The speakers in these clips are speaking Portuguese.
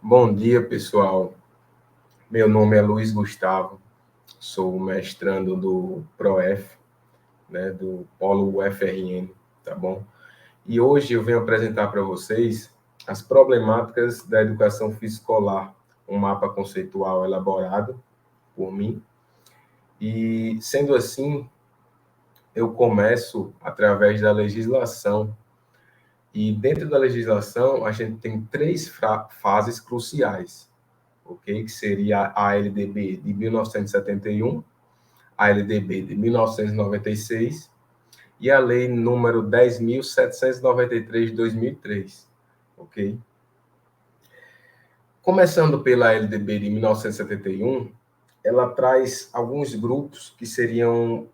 Bom dia, pessoal. Meu nome é Luiz Gustavo, sou mestrando do ProF, né, do Polo UFRN, tá bom? E hoje eu venho apresentar para vocês as problemáticas da educação física escolar, um mapa conceitual elaborado por mim. E, sendo assim, eu começo através da legislação. E dentro da legislação, a gente tem três fases cruciais, ok? Que seria a LDB de 1971, a LDB de 1996 e a Lei número 10.793 de 2003, ok? Começando pela LDB de 1971, ela traz alguns grupos que teriam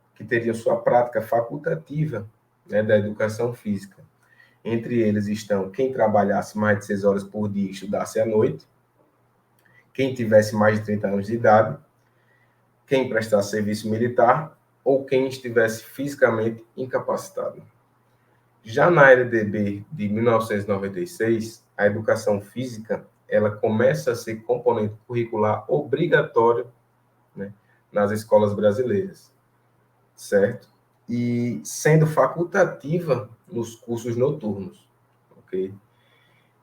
sua prática facultativa, né, da educação física. Entre eles estão quem trabalhasse mais de 6 horas por dia e estudasse à noite, quem tivesse mais de 30 anos de idade, quem prestasse serviço militar ou quem estivesse fisicamente incapacitado. Já na LDB de 1996, a educação física ela começa a ser componente curricular obrigatório, né, nas escolas brasileiras, certo? E sendo facultativa nos cursos noturnos, ok?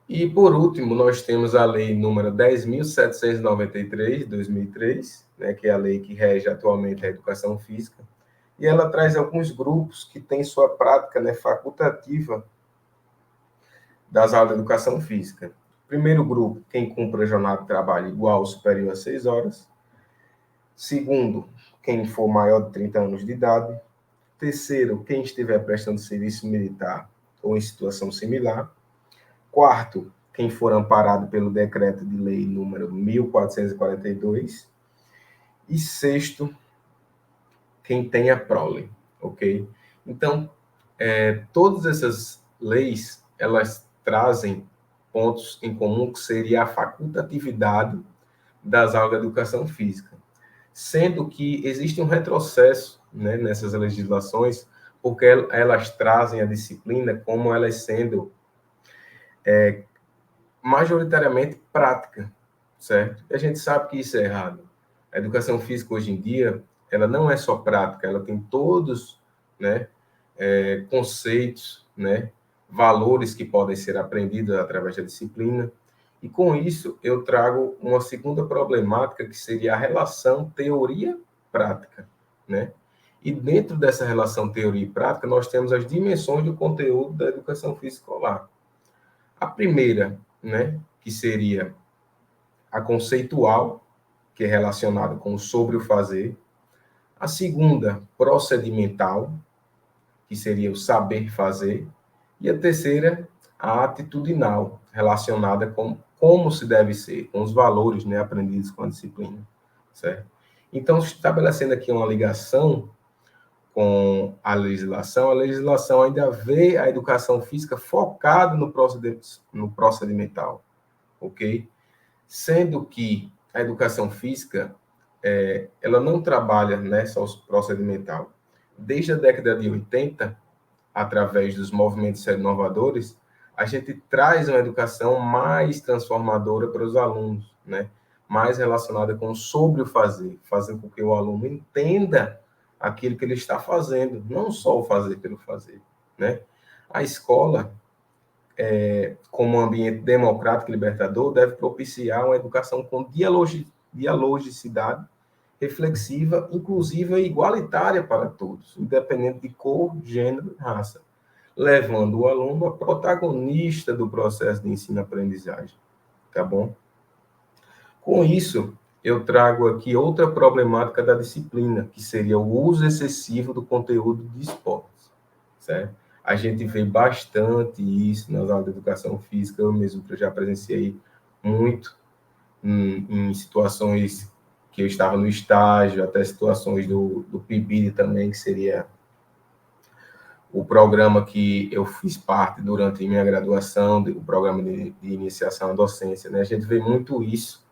E, por último, nós temos a lei número 10.793, de 2003, né, que é a lei que rege atualmente a educação física, e ela traz alguns grupos que têm sua prática, né, facultativa das aulas de educação física. Primeiro grupo, quem cumpre a jornada de trabalho igual ou superior a 6 horas. Segundo, quem for maior de 30 anos de idade. Terceiro, quem estiver prestando serviço militar ou em situação similar. Quarto, quem for amparado pelo decreto de lei número 1442. E sexto, quem tem a prole, ok? Então, todas essas leis, elas trazem pontos em comum que seria a facultatividade das aulas de educação física, sendo que existe um retrocesso, né, nessas legislações, porque elas trazem a disciplina como elas sendo majoritariamente prática, certo? E a gente sabe que isso é errado. A educação física hoje em dia, ela não é só prática, ela tem todos, né, conceitos, né, valores que podem ser aprendidos através da disciplina. E com isso eu trago uma segunda problemática que seria a relação teoria-prática, né? E dentro dessa relação teoria e prática nós temos as dimensões do conteúdo da educação física escolar. A primeira, né, que seria a conceitual, que é relacionada com o sobre o fazer. A segunda, procedimental, que seria o saber fazer. E a terceira, a atitudinal, relacionada com como se deve ser, com os valores, né, aprendidos com a disciplina, certo? Então, estabelecendo aqui uma ligação com a legislação ainda vê a educação física focada no procedimental, ok? Sendo que a educação física, ela não trabalha, né, só o procedimental. Desde a década de 80, através dos movimentos renovadores, a gente traz uma educação mais transformadora para os alunos, né? Mais relacionada com sobre o fazer, fazendo com que o aluno entenda aquilo que ele está fazendo, não só o fazer pelo fazer, né? A escola, como um ambiente democrático e libertador, deve propiciar uma educação com dialogicidade, reflexiva, inclusiva e igualitária para todos, independente de cor, gênero e raça, levando o aluno a protagonista do processo de ensino-aprendizagem, tá bom? Com isso, eu trago aqui outra problemática da disciplina, que seria o uso excessivo do conteúdo de esportes, certo? A gente vê bastante isso nas aulas de educação física, eu mesmo já presenciei muito em situações que eu estava no estágio, até situações do PIBID também, que seria o programa que eu fiz parte durante minha graduação, o programa de iniciação à docência, né? A gente vê muito isso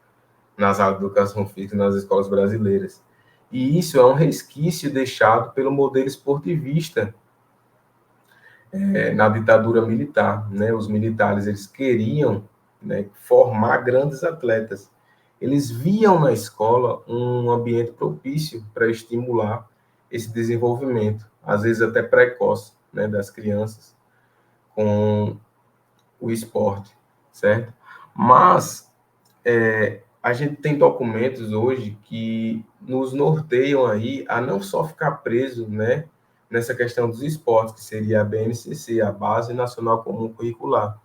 nas aulas de educação física nas escolas brasileiras. E isso é um resquício deixado pelo modelo esportivista na ditadura militar, né? Os militares, eles queriam, né, formar grandes atletas. Eles viam na escola um ambiente propício para estimular esse desenvolvimento, às vezes até precoce, né, das crianças com o esporte, certo? Mas a gente tem documentos hoje que nos norteiam aí a não só ficar preso, né, nessa questão dos esportes, que seria a BNCC, a Base Nacional Comum Curricular.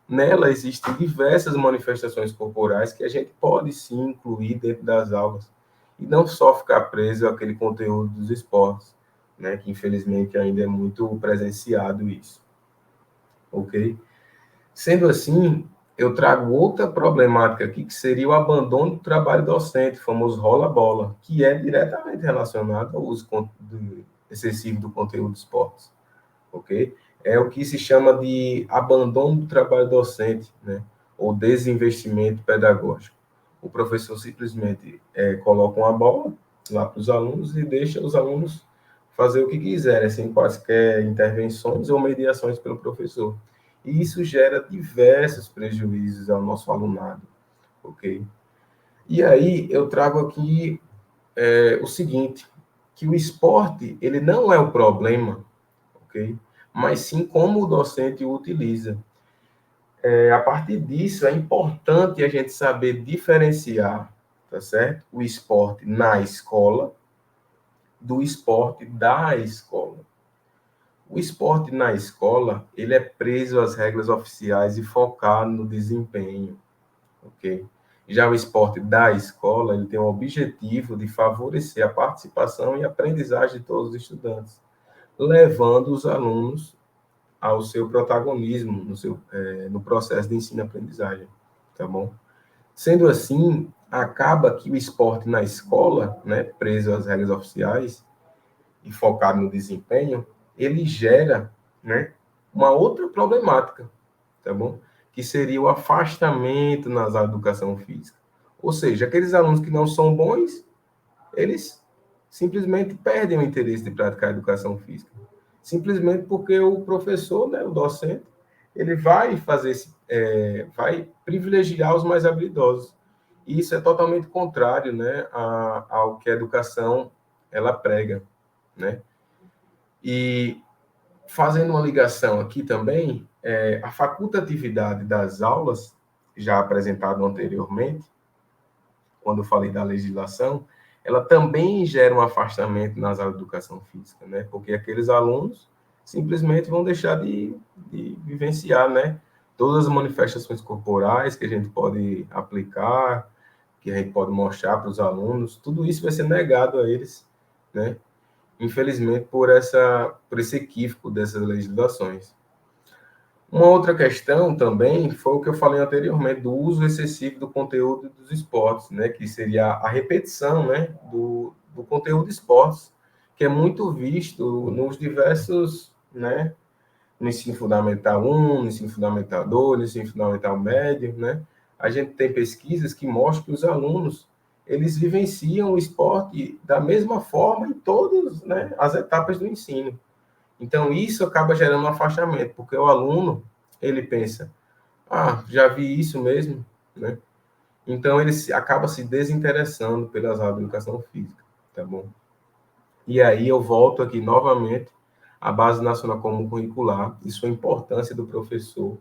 Nela existem diversas manifestações corporais que a gente pode sim incluir dentro das aulas e não só ficar preso àquele conteúdo dos esportes, né, que infelizmente ainda é muito presenciado isso, ok? Sendo assim, eu trago outra problemática aqui, que seria o abandono do trabalho docente, o famoso rola-bola, que é diretamente relacionado ao uso excessivo do conteúdo de esportes, ok? É o que se chama de abandono do trabalho docente, né? Ou desinvestimento pedagógico. O professor simplesmente coloca uma bola lá para os alunos e deixa os alunos fazer o que quiserem, sem quaisquer intervenções ou mediações pelo professor. E isso gera diversos prejuízos ao nosso alunado, ok? E aí eu trago aqui o seguinte, que o esporte, ele não é o problema, ok? Mas sim como o docente o utiliza. A partir disso, é importante a gente saber diferenciar, tá certo? O esporte na escola do esporte da escola. O esporte na escola, ele é preso às regras oficiais e focado no desempenho, ok? Já o esporte da escola, ele tem o objetivo de favorecer a participação e aprendizagem de todos os estudantes, levando os alunos ao seu protagonismo no processo de ensino-aprendizagem, tá bom? Sendo assim, acaba que o esporte na escola, né, preso às regras oficiais e focado no desempenho, ele gera, né, uma outra problemática, tá bom? Que seria o afastamento nas aulas de educação física. Ou seja, aqueles alunos que não são bons, eles simplesmente perdem o interesse de praticar a educação física. Simplesmente porque o professor, né, o docente, ele vai fazer vai privilegiar os mais habilidosos. E isso é totalmente contrário, né, ao que a educação ela prega, né? E fazendo uma ligação aqui também, a facultatividade das aulas, já apresentado anteriormente, quando eu falei da legislação, ela também gera um afastamento nas aulas de educação física, né? Porque aqueles alunos simplesmente vão deixar de vivenciar, né? Todas as manifestações corporais que a gente pode aplicar, que a gente pode mostrar para os alunos, tudo isso vai ser negado a eles, né? Infelizmente, por esse equívoco dessas legislações. Uma outra questão também foi o que eu falei anteriormente, do uso excessivo do conteúdo dos esportes, né, que seria a repetição, né, do conteúdo de esportes, que é muito visto nos diversos, né, no ensino fundamental 1, no ensino fundamental 2, no ensino fundamental médio, né, a gente tem pesquisas que mostram que os alunos, eles vivenciam o esporte da mesma forma em todas, né, as etapas do ensino. Então, isso acaba gerando um afastamento, porque o aluno, ele pensa, já vi isso mesmo, né? Então, ele acaba se desinteressando pelas aulas de educação física, tá bom? E aí eu volto aqui novamente à Base Nacional Comum Curricular e sua importância do professor,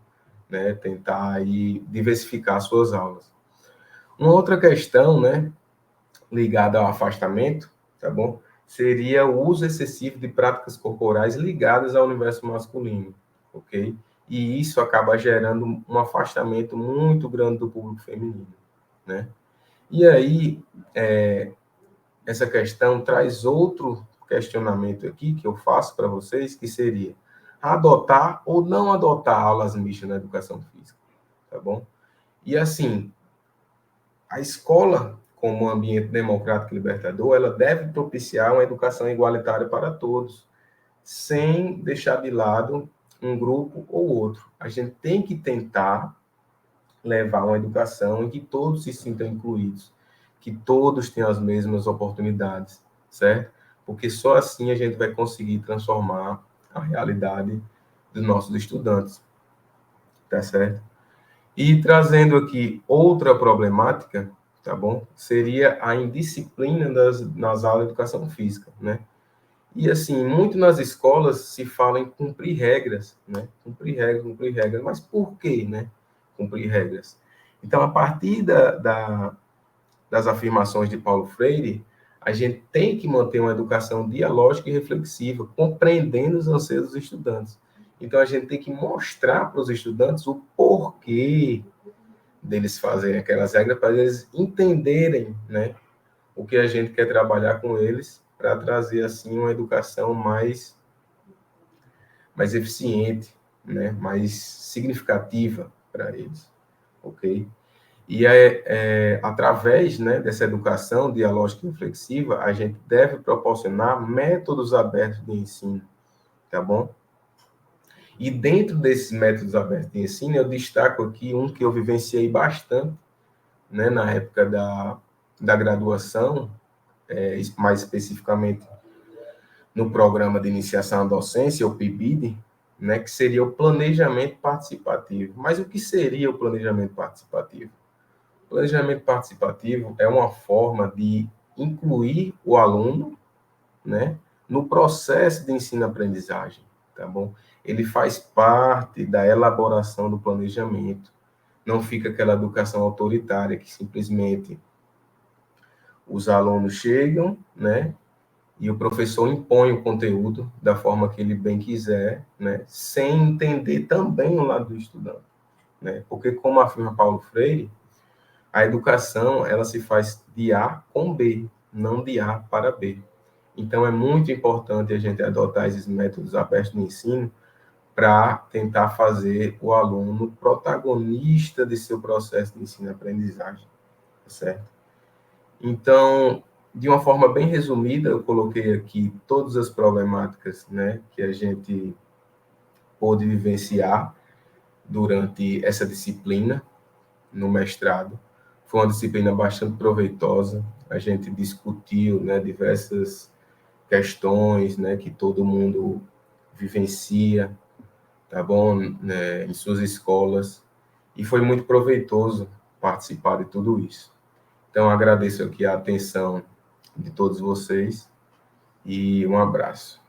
né, tentar aí diversificar suas aulas. Uma outra questão, né, ligada ao afastamento, tá bom? Seria o uso excessivo de práticas corporais ligadas ao universo masculino, ok? E isso acaba gerando um afastamento muito grande do público feminino, né? E aí, essa questão traz outro questionamento aqui que eu faço para vocês, que seria adotar ou não adotar aulas mistas na educação física, tá bom? E assim, a escola, como um ambiente democrático e libertador, ela deve propiciar uma educação igualitária para todos, sem deixar de lado um grupo ou outro. A gente tem que tentar levar uma educação em que todos se sintam incluídos, que todos tenham as mesmas oportunidades, certo? Porque só assim a gente vai conseguir transformar a realidade dos nossos estudantes, tá certo? E trazendo aqui outra problemática, tá bom? Seria a indisciplina nas aulas de educação física, né? E, assim, muito nas escolas se fala em cumprir regras, né? Cumprir regras. Mas por que, né? Cumprir regras. Então, a partir das afirmações de Paulo Freire, a gente tem que manter uma educação dialógica e reflexiva, compreendendo os anseios dos estudantes. Então, a gente tem que mostrar para os estudantes o porquê deles fazerem aquelas regras, para eles entenderem, né, o que a gente quer trabalhar com eles, para trazer, assim, uma educação mais eficiente, né, mais significativa para eles, ok? E através, né, dessa educação dialógica e reflexiva, a gente deve proporcionar métodos abertos de ensino, tá bom? E dentro desses métodos abertos de ensino, eu destaco aqui um que eu vivenciei bastante, né, na época da graduação, mais especificamente no programa de iniciação à docência, o PIBID, né, que seria o planejamento participativo. Mas o que seria o planejamento participativo? O planejamento participativo é uma forma de incluir o aluno, né, no processo de ensino-aprendizagem, tá bom? Ele faz parte da elaboração do planejamento. Não fica aquela educação autoritária que simplesmente os alunos chegam, né, e o professor impõe o conteúdo da forma que ele bem quiser, né, sem entender também o lado do estudante, né? Porque, como afirma Paulo Freire, a educação, ela se faz de A com B, não de A para B. Então, é muito importante a gente adotar esses métodos abertos de ensino para tentar fazer o aluno protagonista de seu processo de ensino-aprendizagem, certo? Então, de uma forma bem resumida, eu coloquei aqui todas as problemáticas, né, que a gente pôde vivenciar durante essa disciplina no mestrado. Foi uma disciplina bastante proveitosa. A gente discutiu, né, diversas questões, né, que todo mundo vivencia, tá bom, né, em suas escolas. E foi muito proveitoso participar de tudo isso. Então, agradeço aqui a atenção de todos vocês e um abraço.